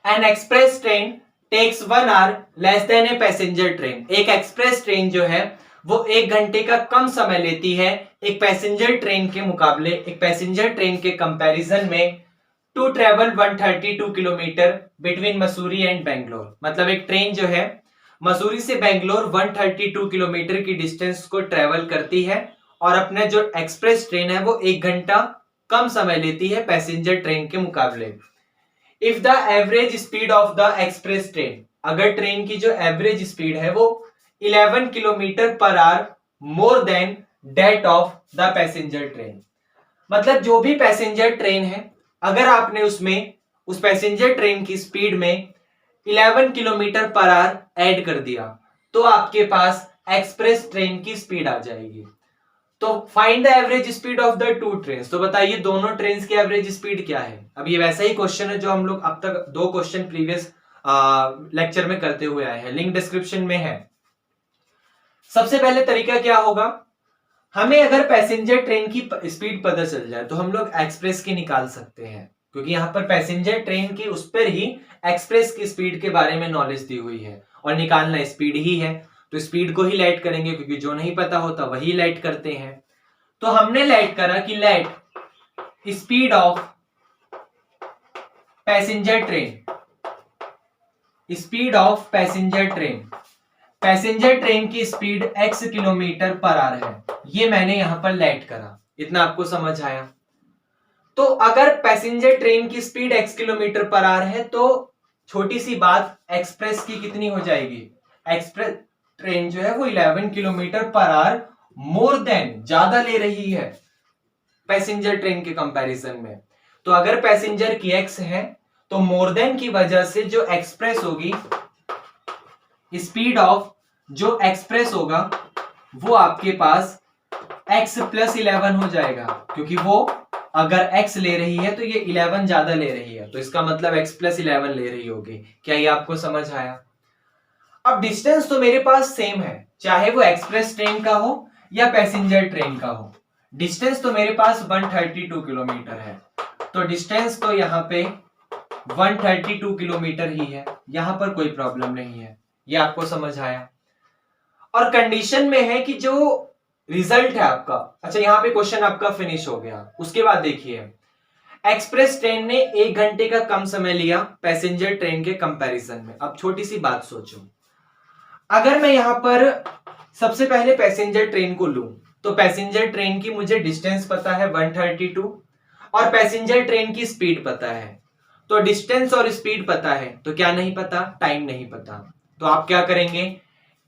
N express train takes 1 hour less than a passenger train. एक express train जो है वो 1 घंटे का कम समय लेती है एक पैसेंजर ट्रेन के मुकाबले, एक पैसेंजर ट्रेन के कंपैरिजन में, to travel 132 kilometre between Mussoorie and Bangalore. मतलब एक ट्रेन जो है मसूरी से बेंगलोर 132 किलोमीटर की डिस्टेंस को ट्रेवल करती है और अपने जो एक्सप्रेस ट्रेन है वो 1 घंटा कम समय लेती है पैसेंजर ट्रेन के मुकाबले। If the average speed of the express train, अगर ट्रेन की जो एवरेज स्पीड है वो 11 kilometre per our more than that of the passenger train, मतलब जो भी पैसेंजर ट्रेन है अगर आपने उसमें उस पैसेंजर ट्रेन की स्पीड में 11 किलोमीटर पर आवर ऐड कर दिया तो आपके पास एक्सप्रेस ट्रेन की स्पीड आ जाएगी। तो find the average speed of the two trains, तो बताइए दोनों ट्रेन्स की एवरेज स्पीड क्या है। अब ये वैसा ही क्वेश्चन है जो हम लोग अब तक 2 क्वेश्चन प्रीवियस लेक्चर में करते हुए आए हैं, लिंक डिस्क्रिप्शन में है। सबसे पहले तरीका क्या होगा, हमें अगर पैसेंजर ट्रेन की स्पीड पता चल जाए तो हम लोग एक्सप्रेस की निकाल सकते हैं, क्योंकि यहाँ पर पैसेंजर ट्रेन की उस पर ही एक्सप्रेस की स्पीड के बारे में नॉलेज दी हुई है और निकालना स्पीड ही है, तो स्पीड को ही लेट करेंगे क्योंकि जो नहीं पता होता वही लेट करते हैं। तो हमने लेट करा कि let speed of passenger train, speed of passenger train, passenger train की speed x kilometre per hour है, ये मैंने यहां पर लेट करा। इतना आपको समझ आया। तो अगर पैसेंजर ट्रेन की speed x kilometre per hour है तो छोटी सी बात, एक्सप्रेस की कितनी हो जाएगी, एक्सप्रेस ट्रेन जो है वो 11 kilometre per our more than, ज्यादा ले रही है पैसेंजर ट्रेन के कंपैरिजन में। तो अगर पैसेंजर की x है तो मोर देन की वजह से जो एक्सप्रेस होगी, स्पीड ऑफ जो एक्सप्रेस होगा वो आपके पास x प्लस 11 हो जाएगा, क्योंकि वो अगर x ले रही है तो ये 11 ज्यादा ले रही है, तो इसका मतलब x प्लस 11 ले रही होगी। क्या ये आपको समझ आया। अब डिस्टेंस तो मेरे पास सेम है, चाहे वो एक्सप्रेस ट्रेन का हो या पैसेंजर ट्रेन का हो, डिस्टेंस तो मेरे पास 132 किलोमीटर है, तो डिस्टेंस तो यहाँ पे 132 किलोमीटर ही है, यहां पर कोई प्रॉब्लम नहीं है। ये आपको समझ आया। और कंडीशन में है कि जो रिजल्ट है आपका, अच्छा यहाँ पे क्वेश्चन आपका फिनिश हो गया। उसके बाद देखिए, एक्सप्रेस ट्रेन ने 1 घंटे का कम समय लिया पैसेंजर ट्रेन के कंपैरिजन में। अब छोटी सी बात सोचो, अगर मैं यहां पर सबसे पहले पैसेंजर ट्रेन को लूं तो पैसेंजर ट्रेन की मुझे डिस्टेंस पता है 132 और पैसेंजर ट्रेन की स्पीड पता है। तो डिस्टेंस और स्पीड पता है तो क्या नहीं पता, टाइम नहीं पता। तो आप क्या करेंगे,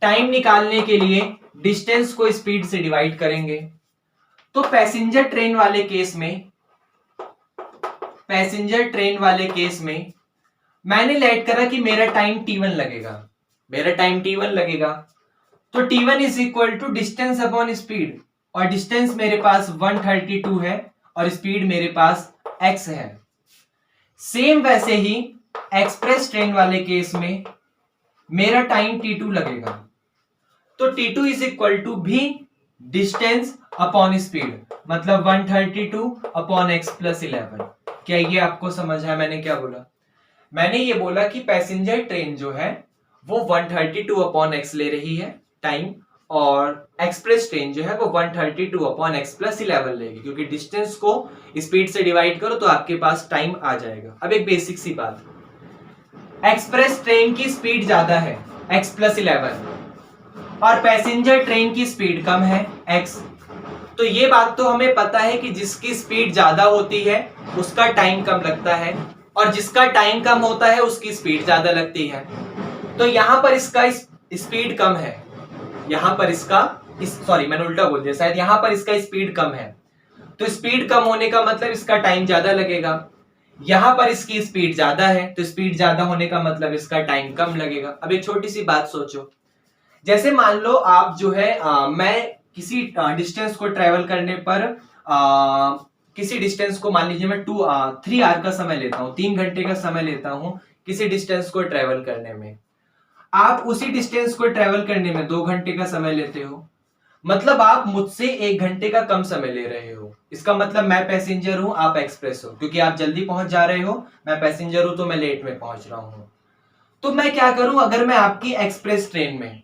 टाइम निकालने के लिए डिस्टेंस को स्पीड से डिवाइड करेंगे। तो पैसेंजर ट्रेन वाले केस में, पैसेंजर ट्रेन वाले केस में मैंने लेट करा कि मेरा टाइम t1 लगेगा, मेरा टाइम t1 लगेगा, तो t1 is equal to distance upon speed, और डिस्टेंस मेरे पास 132 है और स्पीड मेरे पास x है। सेम वैसे ही एक्सप्रेस ट्रेन वाले केस में मेरा टाइम t2 लगेगा, तो t2 इज इक्वल टू भी डिस्टेंस अपॉन स्पीड, मतलब 132 अपॉन x प्लस 11। क्या ये आपको समझ है मैंने क्या बोला। मैंने ये बोला कि पैसेंजर ट्रेन जो है वो 132 अपॉन x ले रही है टाइम, और एक्सप्रेस ट्रेन जो है वो 132 अपॉन x प्लस 11 लेगी, क्योंकि डिस्टेंस को स्पीड से डिवाइड करो तो आपके पास टाइम आ जाएगा। अब एक बेसिक सी बात, एक्सप्रेस ट्रेन की स्पीड ज्यादा है x प्लस 11 और पैसेंजर ट्रेन की स्पीड कम है x, तो ये बात तो हमें पता है कि जिसकी स्पीड ज्यादा होती है उसका टाइम कम लगता है और जिसका टाइम कम होता है उसकी स्पीड ज्यादा लगती है। तो यहां पर इसका स्पीड कम है, यहां पर इसका सॉरी मैंने उल्टा बोल दिया शायद, यहां पर इसका स्पीड कम है, तो स्पीड कम होने का मतलब इसका टाइम ज्यादा लगेगा। यहां पर इसकी स्पीड ज्यादा है तो स्पीड ज्यादा होने का मतलब इसका टाइम कम लगेगा। अब एक छोटी सी बात सोचो, जैसे मान लो आप जो है मैं किसी डिस्टेंस को ट्रेवल करने पर किसी डिस्टेंस को मान लीजिए मैं 3 आवर का समय लेता हूं, 3 घंटे का समय लेता हूं किसी डिस्टेंस को ट्रेवल करने में, आप उसी डिस्टेंस को ट्रेवल करने में 2 घंटे का समय लेते हो, मतलब आप मुझसे 1 घंटे का कम समय ले रहे हो। इसका मतलब मैं पैसेंजर हूं, आप एक्सप्रेस हो, क्योंकि आप जल्दी पहुंच जा रहे हो, मैं पैसेंजर हूं तो मैं लेट में पहुंच रहा हूं। तो मैं क्या करूं, अगर मैं आपकी एक्सप्रेस ट्रेन में,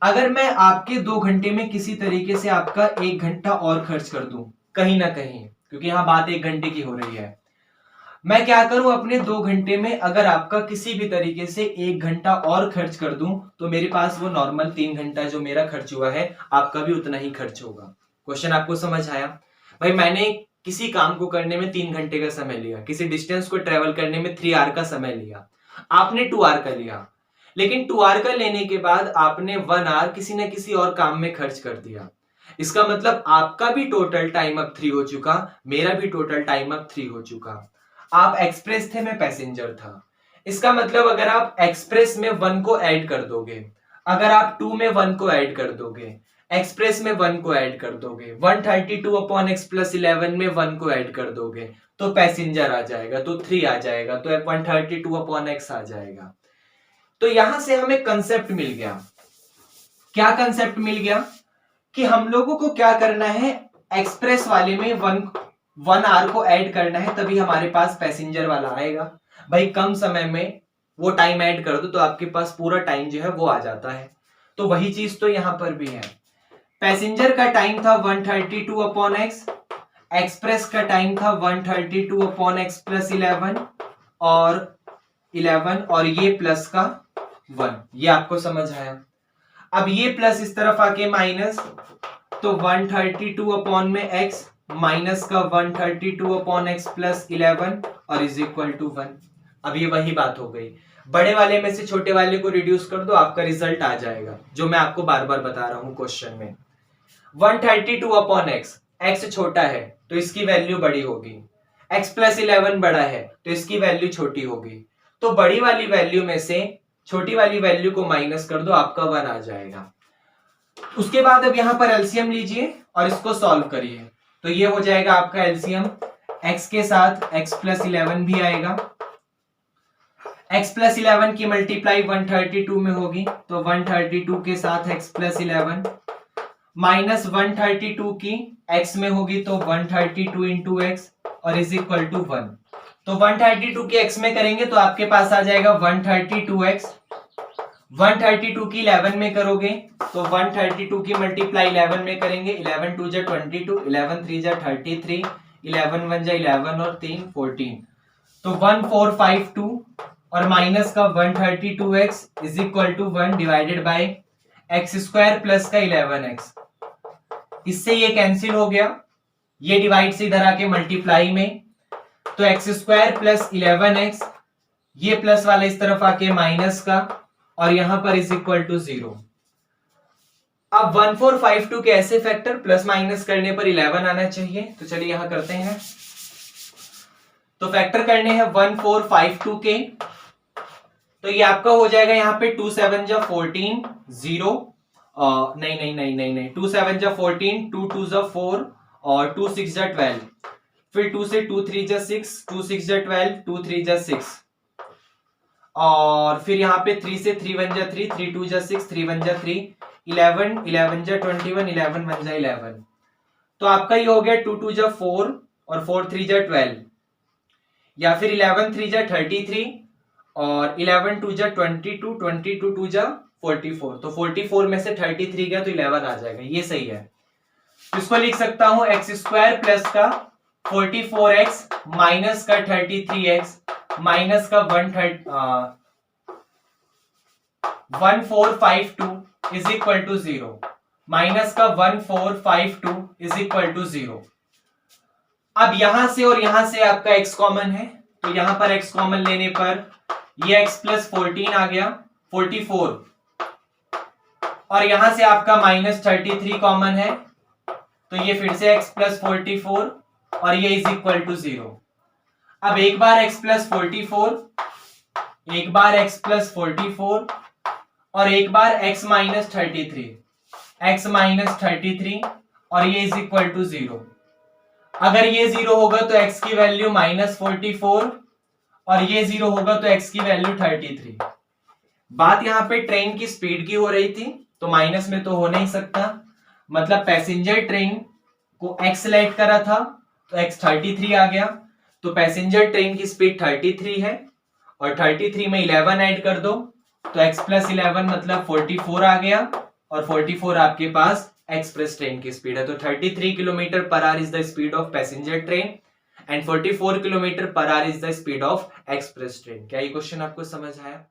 अगर मैं आपके 2 घंटे में किसी तरीके से आपका 1 घंटा और खर्च कर दूं कहीं ना कहीं, क्योंकि यहां बात 1 घंटे की हो रही है, मैं क्या करूं अपने 2 घंटे में अगर आपका किसी भी तरीके से 1 घंटा और खर्च कर दूं, तो मेरे पास वो नॉर्मल 3 घंटा जो मेरा खर्च हुआ है, आपका भी उतना ही खर्च होगा। क्वेश्चन आपको समझ आया? भाई मैंने किसी काम को करने में 3 घंटे का समय लिया, किसी डिस्टेंस को ट्रेवल करने में 3 आवर का समय लिया, आपने 2 आवर का लिया, लेकिन 2 आवर का लेने के बाद आपने 1 आवर किसी न किसी और काम में खर्च कर दिया। इसका मतलब आपका भी टोटल टाइम अब 3 हो चुका, मेरा भी टोटल टाइम अब 3 हो चुका। आप एक्सप्रेस थे, मैं पैसेंजर था। इसका मतलब अगर आप एक्सप्रेस में 1 को ऐड कर दोगे, अगर आप 2 में 1 को ऐड कर दोगे, एक्सप्रेस में 1 को ऐड कर दोगे, 132 अपॉन एक्स प्लस 11 में 1 को ऐड कर दोगे, तो पैसेंजर आ जाएगा, तो 3 आ जाएगा, तो 132 अपॉन एक्स आ जाएगा। तो यहां से हमें कंसेप्ट मिल गया। क्या कंसेप्ट मिल गया? कि हम लोगों को क्या करना है, एक्सप्रेस वाले में 1 आवर को ऐड करना है, तभी हमारे पास पैसेंजर वाला आएगा। भाई कम समय में वो टाइम ऐड कर दो तो आपके पास पूरा टाइम जो है वो आ जाता है। तो वही चीज तो यहां पर भी है। पैसेंजर का टाइम था 132 अपॉन एक्स, एक्सप्रेस का टाइम था 132 अपॉन एक्स प्लस 11 और ये प्लस का 1। ये आपको समझ आया? अब ये प्लस इस तरफ आके माइनस, तो 132 अपॉन में x माइनस का 132 अपॉन एक्स प्लस 11 और इज इक्वल टू 1। अब ये वही बात हो गई, बड़े वाले में से छोटे वाले को रिड्यूस कर दो, आपका रिजल्ट आ जाएगा, जो मैं आपको बार बार बता रहा हूं क्वेश्चन में। 132 अपॉन एक्स, एक्स छोटा है तो इसकी वैल्यू बड़ी होगी, x प्लस 11 बड़ा है तो इसकी वैल्यू छोटी होगी। तो बड़ी वाली वैल्यू में से छोटी वाली वैल्यू को माइनस कर दो, आपका 1 आ जाएगा। उसके बाद अब यहां पर एलसीएम लीजिए और इसको सॉल्व करिए, तो ये हो जाएगा आपका एलसीएम, x के साथ x प्लस 11 भी आएगा, x प्लस 11 की मल्टीप्लाई 132 में होगी, तो 132 के साथ x प्लस 11 माइनस 132 की x में होगी, तो 132 इंटू एक्स और इज इक्वल टू 1। तो 132 की x में करेंगे तो आपके पास आ जाएगा 132x, 132 की 11 में करोगे तो 132 की मल्टीप्लाई 11 में करेंगे, 11 2 जा 22, 11 3 जा 33, 11 1 जा 11 और 3 14, तो 1452 और माइनस का 132x is equal to 1 divided by x square plus का 11x। इससे ये कैंसिल हो गया, ये डिवाइड से इधर आके मल्टीप्लाई में, तो एक्स स्क्वायर प्लस 11x, ये प्लस वाला इस तरफ आके माइनस का और यहां पर इज इक्वल टू 0। अब 1452 के ऐसे फैक्टर प्लस माइनस करने पर 11 आना चाहिए, तो चलिए यहां करते हैं। तो फैक्टर करने हैं 1452 के, तो ये आपका हो जाएगा यहाँ पे 2 7 जा 14 0, नहीं 2 7 जा 14, 2 2 जा 4 और 2 6 जा 12, फिर 2 से 2 3 जा 6, 2 6 जा 12, 2 3 जा 6 और फिर यहाँ पे 3 से 3 1 जा 3, 3 2 जा 6, 3 1 जा 3, 11 11 जा 21, 11 1 जा 11। तो आपका ये हो गया 2 2 जा 4 और 4 3 जा 12, या फिर 11 3 जा 33 और 11 2 जा 22, 22 2 जा 44, तो 44 में से 33 गया तो 11 आ जाएगा, ये सही है। तो इसको लिख सकता हूं एक्स स्क्वायर प्लस का 44x माइनस का 33x माइनस का 1452 इज इक्वल टू 0, माइनस का 1452 इज इक्वल टू 0। अब यहां से और यहां से आपका x कॉमन है, तो यहां पर x कॉमन लेने पर ये x प्लस 14 आ गया 44, और यहां से आपका माइनस 33 कॉमन है, तो ये फिर से x प्लस 44 और ये इज इक्वल टू 0। अब एक बार x प्लस 44, एक बार x प्लस 44 और एक बार x माइनस 33, x माइनस 33 और ये इज इक्वल टू 0। अगर ये 0 होगा तो x की वैल्यू माइनस 44 और ये 0 होगा तो x की वैल्यू 33। बात यहाँ पे ट्रेन की स्पीड की हो रही थी, तो माइनस में तो हो नहीं सकता, मतलब पैसेंजर ट्रेन को x सेलेक्ट करा था तो x 33 आ गया, तो पैसेंजर ट्रेन की स्पीड 33 है और 33 में 11 ऐड कर दो तो x प्लस 11 मतलब 44 आ गया और 44 आपके पास एक्सप्रेस ट्रेन की स्पीड है। तो 33 kilometre per our is the speed of passenger train and 44 kilometre per our is the speed of express train. क्या ये क्वेश्चन आपको समझ आया?